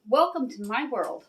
Welcome to my world.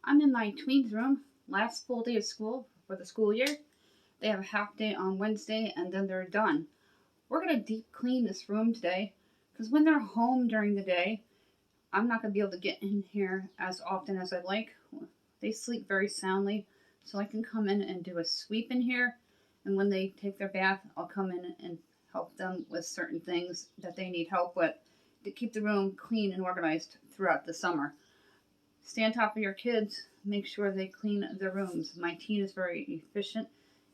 I'm in my tweens room, last full day of school for the school year. They have a half day on Wednesday and then they're done. We're going to deep clean this room today because when they're home during the day, I'm not going to be able to get in here as often as I'd like. They sleep very soundly, so I can come in and do a sweep in here. And when they take their bath, I'll come in and help them with certain things that they need help with to keep the room clean and organized throughout the summer. Stay on top of your kids. Make sure they clean their rooms. My teen is very efficient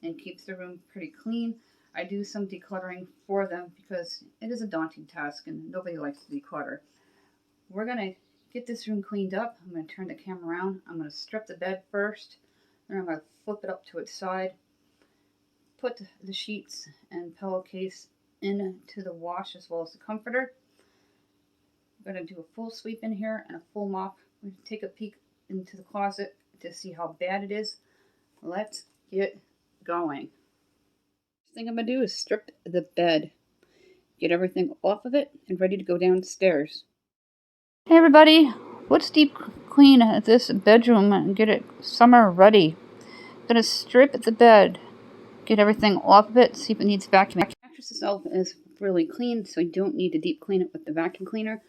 and keeps the room pretty clean. I do some decluttering for them because it is a daunting task and nobody likes to declutter. We're going to get this room cleaned up. I'm going to turn the camera around. I'm going to strip the bed first. Then I'm going to flip it up to its side. Put the sheets and pillowcase into the wash as well as the comforter. I'm going to do a full sweep in here and a full mop. We take a peek into the closet to see how bad it is. Let's get going. First thing I'm going to do is strip the bed. Get everything off of it and ready to go downstairs. Hey everybody, let's deep clean this bedroom and get it summer ready. I'm going to strip the bed. Get everything off of it, see if it needs vacuuming. The mattress itself is really clean, so you don't need to deep clean it with the vacuum cleaner.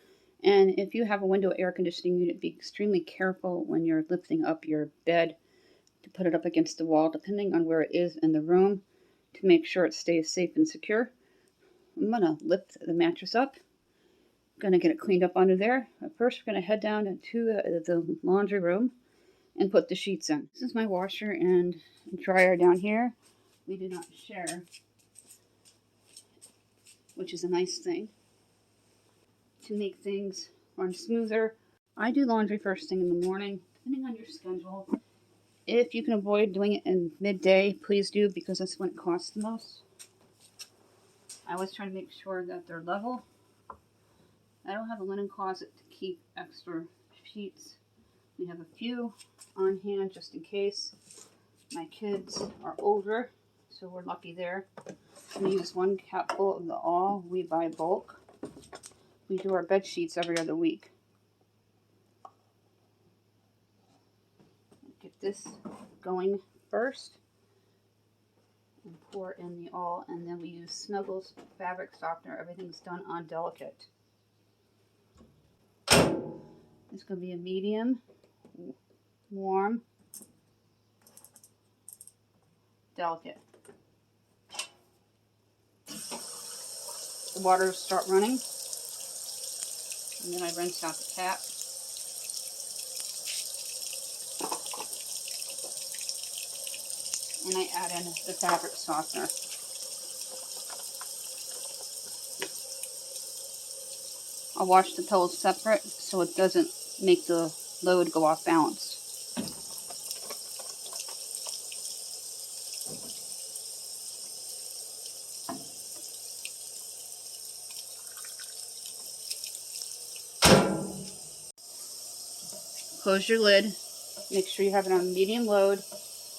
And if you have a window air conditioning unit, be extremely careful when you're lifting up your bed to put it up against the wall, depending on where it is in the room, to make sure it stays safe and secure. I'm going to lift the mattress up. I'm going to get it cleaned up under there. But first, we're going to head down to the laundry room and put the sheets in. This is my washer and dryer down here. We do not share, which is a nice thing. To make things run smoother, I do laundry first thing in the morning, depending on your schedule. If you can avoid doing it in midday, please do, because that's when it costs the most. I always try to make sure that they're level. I don't have a linen closet to keep extra sheets. We have a few on hand just in case. My kids are older, so we're lucky there. We use one capful of the All We Buy Bulk. We do our bed sheets every other week. Get this going first and pour in the All, and then we use Snuggles fabric softener. Everything's done on delicate. It's going to be a medium, warm, delicate. The water will start running. And then I rinse out the tap. And I add in the fabric softener. I'll wash the pillows separate so it doesn't make the load go off balance. Close your lid. Make sure you have it on medium load,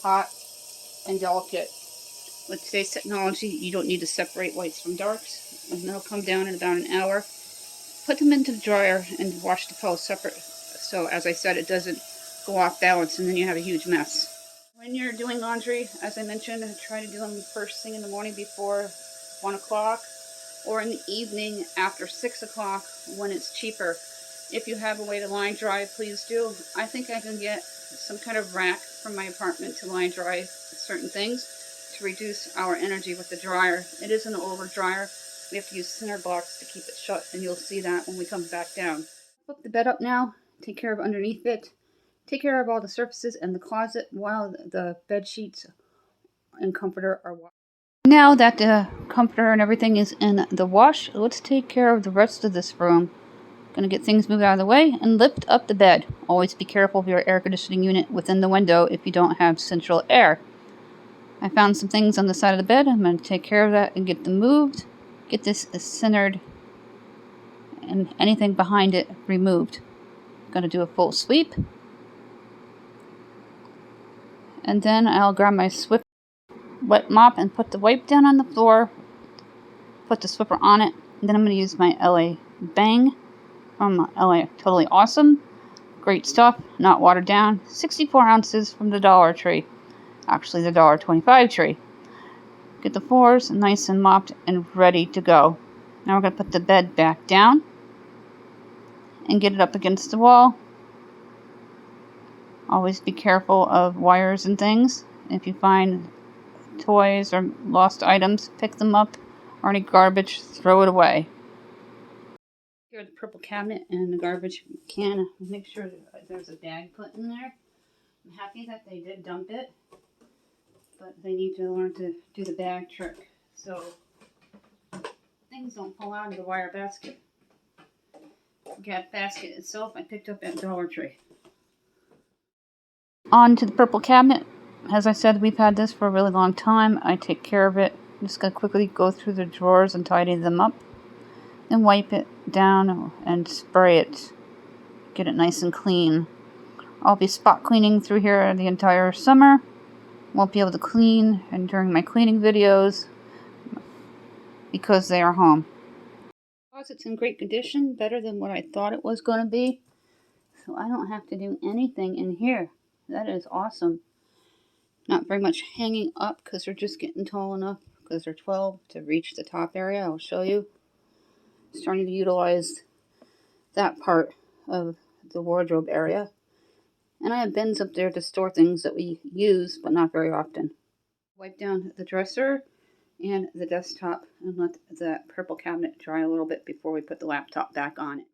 hot, and delicate. With today's technology, you don't need to separate whites from darks, and they'll come down in about an hour. Put them into the dryer and wash the pillows separate, so as I said, it doesn't go off balance and then you have a huge mess. When you're doing laundry, as I mentioned, try to do them first thing in the morning before 1 o'clock or in the evening after 6 o'clock when it's cheaper. If you have a way to line dry, please do. I think I can get some kind of rack from my apartment to line dry certain things to reduce our energy with the dryer. It is an older dryer. We have to use center blocks to keep it shut, and you'll see that when we come back down. Flip the bed up now. Take care of underneath it. Take care of all the surfaces and the closet while the bed sheets and comforter are washed. Now that the comforter and everything is in the wash, let's take care of the rest of this room. Gonna get things moved out of the way and lift up the bed. Always be careful of your air conditioning unit within the window if you don't have central air. I found some things on the side of the bed. I'm gonna take care of that and get them moved. Get this centered and anything behind it removed. Gonna do a full sweep. And then I'll grab my wet mop and put the wipe down on the floor. Put the swiffer on it. And then I'm gonna use my LA Bang from LA Totally Awesome. Great stuff, not watered down. 64 ounces from the Dollar Tree. Actually, the $1.25 tree. Get the floors nice and mopped and ready to go. Now we're going to put the bed back down and get it up against the wall. Always be careful of wires and things. If you find toys or lost items, pick them up, or any garbage, throw it away. Here's the purple cabinet and the garbage can. Make sure that there's a bag put in there. I'm happy that they did dump it, but they need to learn to do the bag trick so things don't fall out of the wire basket. The basket itself I picked up at Dollar Tree. On to the purple cabinet. As I said, we've had this for a really long time. I take care of it. I'm just going to quickly go through the drawers and tidy them up. Then wipe it down and spray it. Get it nice and clean. I'll be spot cleaning through here the entire summer. Won't be able to clean and during my cleaning videos because they are home. The closet's in great condition, better than what I thought it was going to be. So I don't have to do anything in here. That is awesome. Not very much hanging up because they're just getting tall enough because they're 12 to reach the top area. I'll show you. Starting to utilize that part of the wardrobe area. And I have bins up there to store things that we use, but not very often. Wipe down the dresser and the desktop and let the purple cabinet dry a little bit before we put the laptop back on it.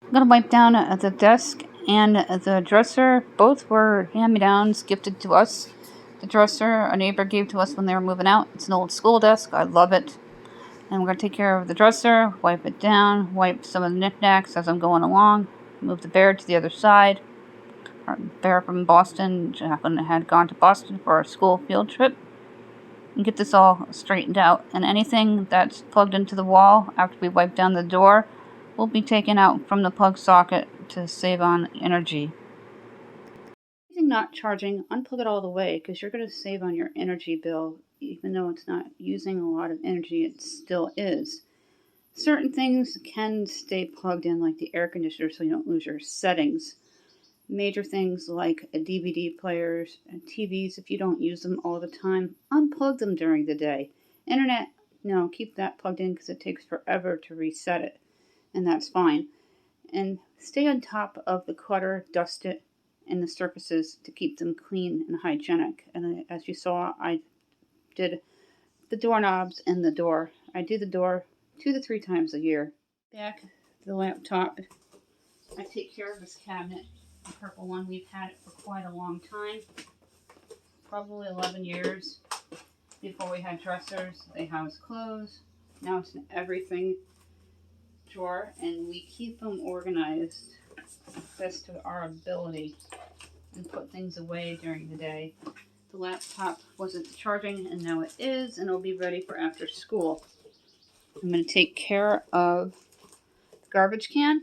I'm going to wipe down the desk and the dresser. Both were hand-me-downs gifted to us. The dresser a neighbor gave to us when they were moving out. It's an old school desk. I love it. And we're going to take care of the dresser, wipe it down, wipe some of the knickknacks as I'm going along, move the bear to the other side. Our bear from Boston, Jacqueline had gone to Boston for our school field trip. And get this all straightened out. And anything that's plugged into the wall after we wipe down the door will be taken out from the plug socket to save on energy. Anything not charging, unplug it all the way because you're going to save on your energy bill. Even though it's not using a lot of energy, it still is. Certain things can stay plugged in, like the air conditioner, so you don't lose your settings. Major things like DVD players and TVs, if you don't use them all the time, unplug them during the day. Internet, no, keep that plugged in because it takes forever to reset it, and that's fine. And stay on top of the clutter, dust it, and the surfaces to keep them clean and hygienic. And as you saw, I did the doorknobs and the door. I do the door 2 to 3 times a year. Back the laptop. I take care of this cabinet, the purple one. We've had it for quite a long time, probably 11 years. Before we had dressers, they housed clothes. Now it's an everything drawer, and we keep them organized best to our ability and put things away during the day. The laptop wasn't charging, and now it is, and it'll be ready for after school. I'm going to take care of the garbage can.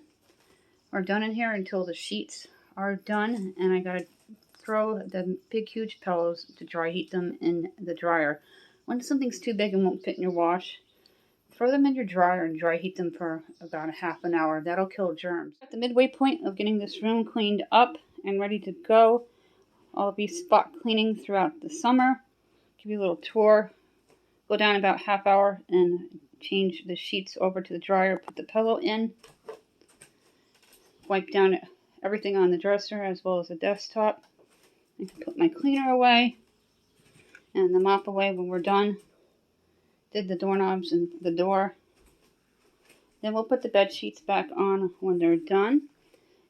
We're done in here until the sheets are done, and I got to throw the big, huge pillows to dry heat them in the dryer. When something's too big and won't fit in your wash, throw them in your dryer and dry heat them for about a half an hour. That'll kill germs. At the midway point of getting this room cleaned up and ready to go, I'll be spot cleaning throughout the summer. Give you a little tour. Go down about half hour and change the sheets over to the dryer. Put the pillow in. Wipe down everything on the dresser as well as the desktop. I can put my cleaner away and the mop away when we're done. Did the doorknobs and the door. Then we'll put the bed sheets back on when they're done.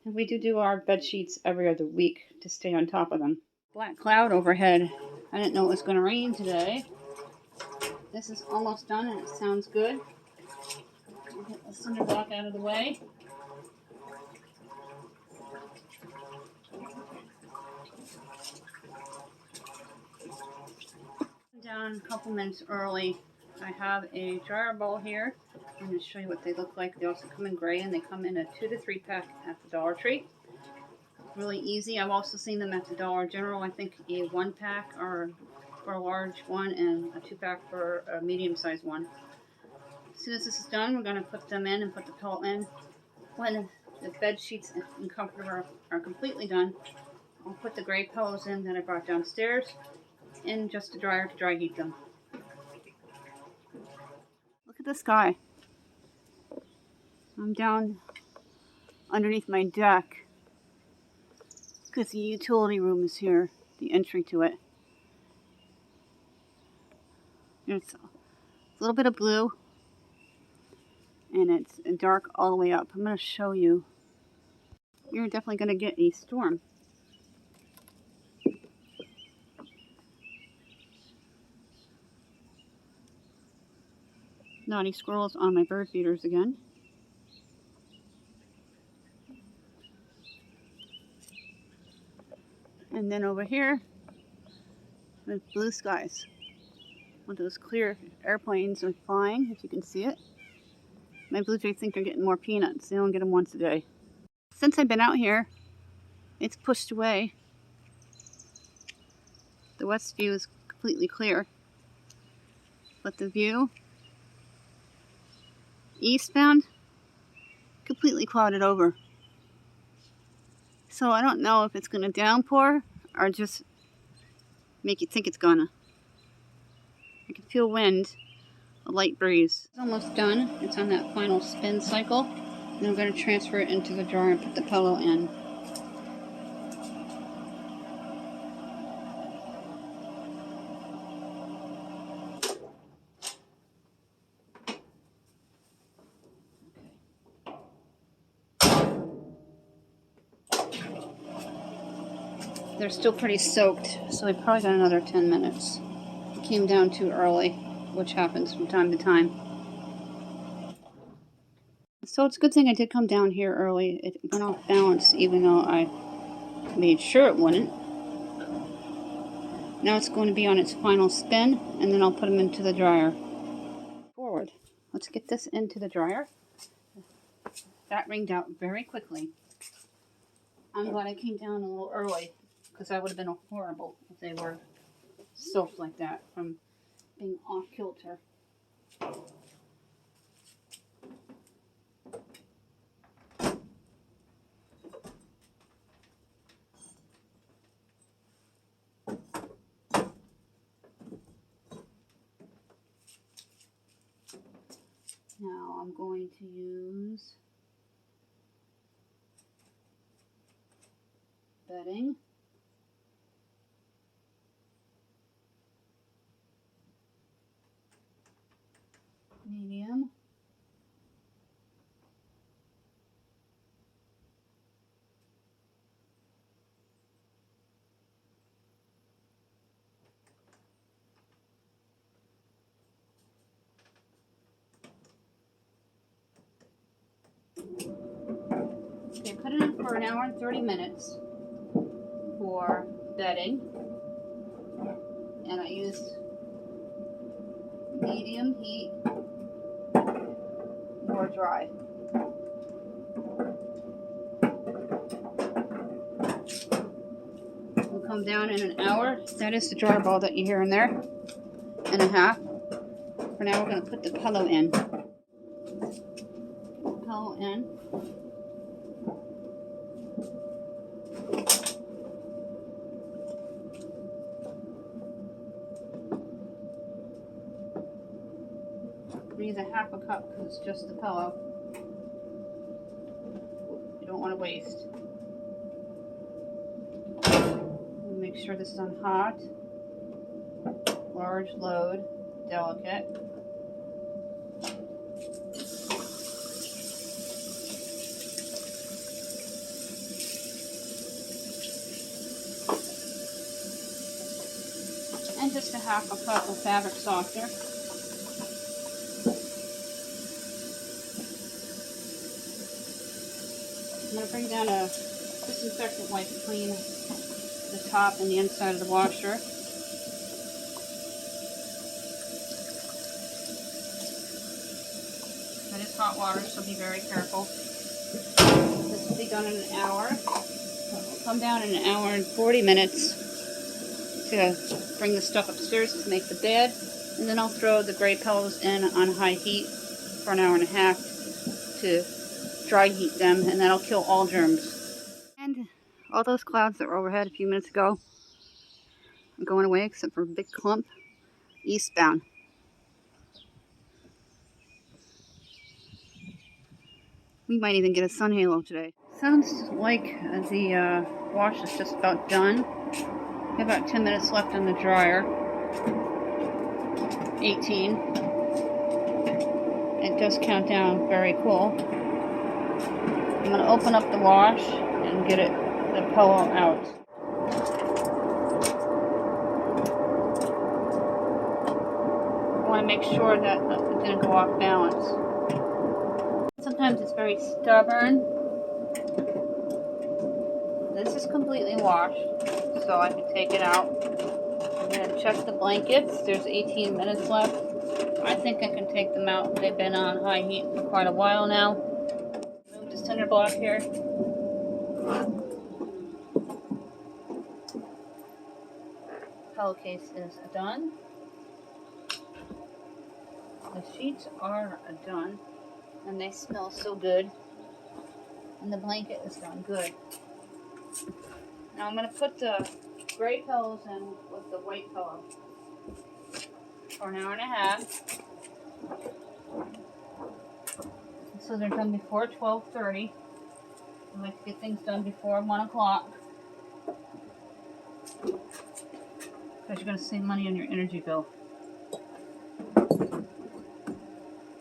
And we do our bed sheets every other week to stay on top of them. Black cloud overhead. I didn't know it was going to rain today. This is almost done and it sounds good. I'll get the cinder block out of the way. Down a couple minutes early. I have a dryer ball here. I'm going to show you what they look like. They also come in gray and they come in a 2 to 3 pack at the Dollar Tree. Really easy. I've also seen them at the Dollar General. I think a 1 pack or for a large one and a 2 pack for a medium sized one. As soon as this is done, we're going to put them in and put the pillow in. When the bed sheets and comforter are completely done, I'll put the gray pillows in that I brought downstairs in just a dryer to dry heat them. Look at the sky. I'm down underneath my deck because the utility room is here, the entry to it. There's a little bit of blue and it's dark all the way up. I'm going to show you. You're definitely going to get a storm. Naughty squirrels on my bird feeders again. And then over here, with blue skies. With those clear airplanes are flying, if you can see it. My blue jays think they're getting more peanuts. They don't get them once a day. Since I've been out here, it's pushed away. The west view is completely clear. But the view eastbound, completely clouded over. So I don't know if it's going to downpour or just make you think it's gonna. I can feel wind, a light breeze. It's almost done. It's on that final spin cycle. And I'm going to transfer it into the jar and put the pillow in. They're still pretty soaked, so we probably got another 10 minutes. It came down too early, which happens from time to time. So it's a good thing I did come down here early. It went off balance even though I made sure it wouldn't. Now it's going to be on its final spin, and then I'll put them into the dryer. Forward. Let's get this into the dryer. That wringed out very quickly. I'm glad I came down a little early, because that would have been horrible if they were soaked like that from being off kilter. Now I'm going to use bedding. Medium. Okay, put it in for an hour and 30 minutes for bedding. And I used medium heat, more dry. We'll come down in an hour. That is the dryer ball that you hear in there, and a half. For now, we're going to put the pillow in. Pillow in. We use a half a cup because it's just the pillow. You don't want to waste. Make sure this is on hot. Large load, delicate. half a cup of fabric softener. I'm going to bring down a disinfectant wipe to clean the top and the inside of the washer. That is hot water, so be very careful. This will be done in an hour. I'll come down in an hour and 40 minutes to bring the stuff upstairs to make the bed. And then I'll throw the gray pillows in on high heat for an hour and a half to dry heat them, and that'll kill all germs. And all those clouds that were overhead a few minutes ago are going away, except for a big clump eastbound. We might even get a sun halo today. Sounds like the wash is just about done. We have about 10 minutes left in the dryer. 18. It does count down very cool. I'm going to open up the wash and get the pillow out. I want to make sure that it didn't go off balance. Sometimes it's very stubborn. This is completely washed, so I can take it out. I'm going to check the blankets. There's 18 minutes left. I think I can take them out. They've been on high heat for quite a while now. Move the cinder block here. Pillowcase is done. The sheets are done, and they smell so good. And the blanket is done good. Now I'm going to put the gray pillows in with the white pillow for an hour and a half. So they're done before 12:30. I like to get things done before 1 o'clock. Because you're going to save money on your energy bill.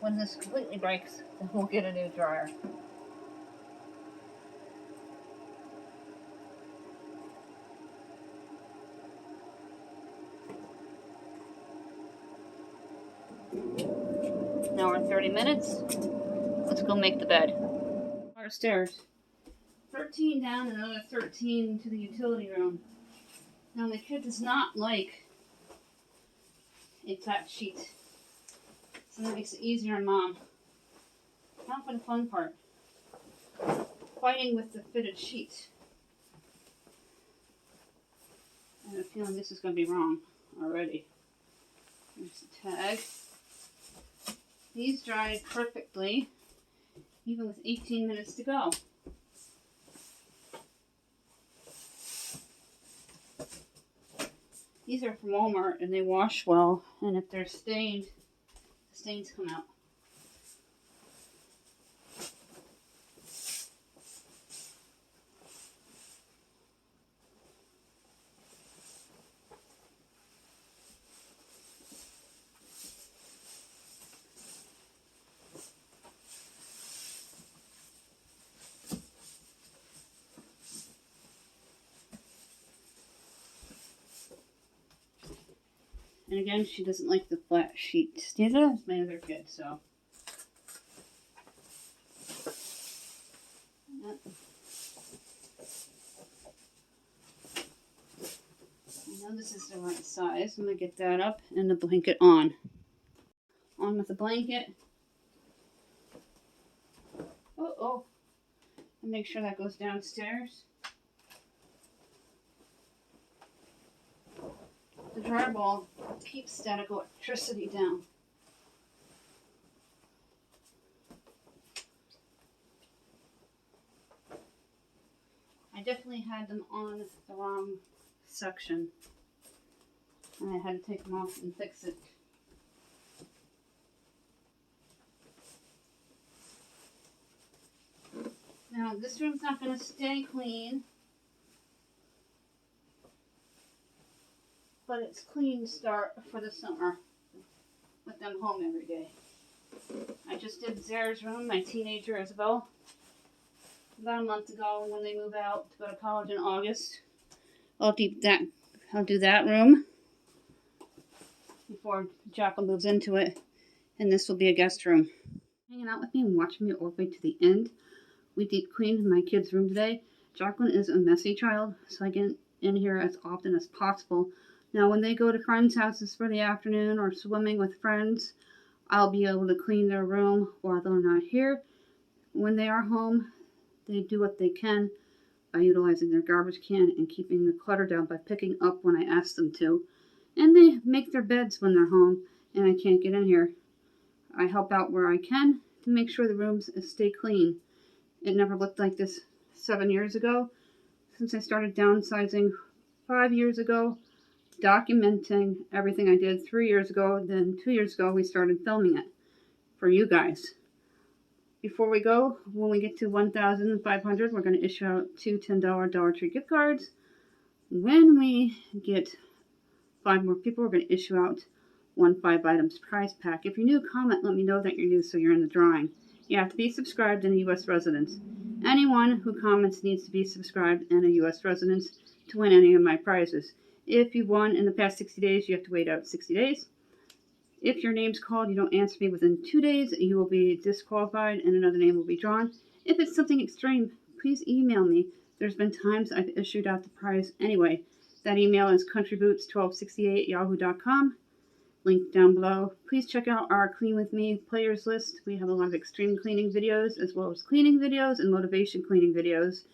When this completely breaks, then we'll get a new dryer. An hour and 30 minutes. Let's go make the bed. Our stairs. 13 down and another 13 to the utility room. Now my kid does not like a flat sheet. So that makes it easier on Mom. Now for the fun part. Fighting with the fitted sheet. I have a feeling this is going to be wrong already. There's the tag. These dried perfectly, even with 18 minutes to go. These are from Walmart and they wash well, and if they're stained, the stains come out. And again, she doesn't like the flat sheet. Neither does my other kid, so. I know this is the right size. I'm going to get that up and the blanket on. On with the blanket. Oh. And make sure that goes downstairs. The dryer ball keeps static electricity down. I definitely had them on the wrong section. And I had to take them off and fix it. Now, this room's not going to stay clean. But it's clean start for the summer with them home every day. I just did Zara's room, my teenager Isabel, about a month ago when they move out to go to college in August. I'll do that room. before Jacqueline moves into it. And this will be a guest room. Hanging out with me and watching me all the way to the end. We deep cleaned my kids' room today. Jacqueline is a messy child, so I get in here as often as possible. Now, when they go to friends' houses for the afternoon or swimming with friends, I'll be able to clean their room while they're not here. When they are home, they do what they can by utilizing their garbage can and keeping the clutter down by picking up when I ask them to. And they make their beds when they're home and I can't get in here. I help out where I can to make sure the rooms stay clean. It never looked like this 7 years ago. Since I started downsizing 5 years ago, documenting everything I did 3 years ago, then 2 years ago we started filming it for you guys. Before we go, when we get to 1,500, we're going to issue out 2 $10 Dollar Tree gift cards. When we get 5 more people, we're going to issue out 1 5 items prize pack. If you're new, comment, let me know that you're new so you're in the drawing. You have to be subscribed and a U.S. resident. Anyone who comments needs to be subscribed and a U.S. resident to win any of my prizes. If you won in the past 60 days, you have to wait out 60 days. If your name's called, you don't answer me within 2 days, you will be disqualified and another name will be drawn. If it's something extreme, please email me. There's been times I've issued out the prize anyway. That email is countryboots1268yahoo.com. Link down below. Please check out our Clean With Me players list. We have a lot of extreme cleaning videos as well as cleaning videos and motivation cleaning videos,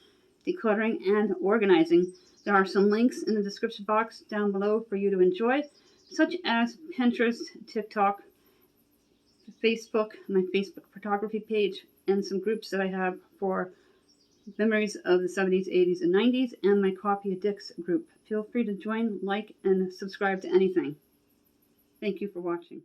decluttering and organizing. There are some links in the description box down below for you to enjoy, such as Pinterest, TikTok, Facebook, my Facebook photography page, and some groups that I have for memories of the 70s, 80s, and 90s, and my Copy of Dicks group. Feel free to join, like, and subscribe to anything. Thank you for watching.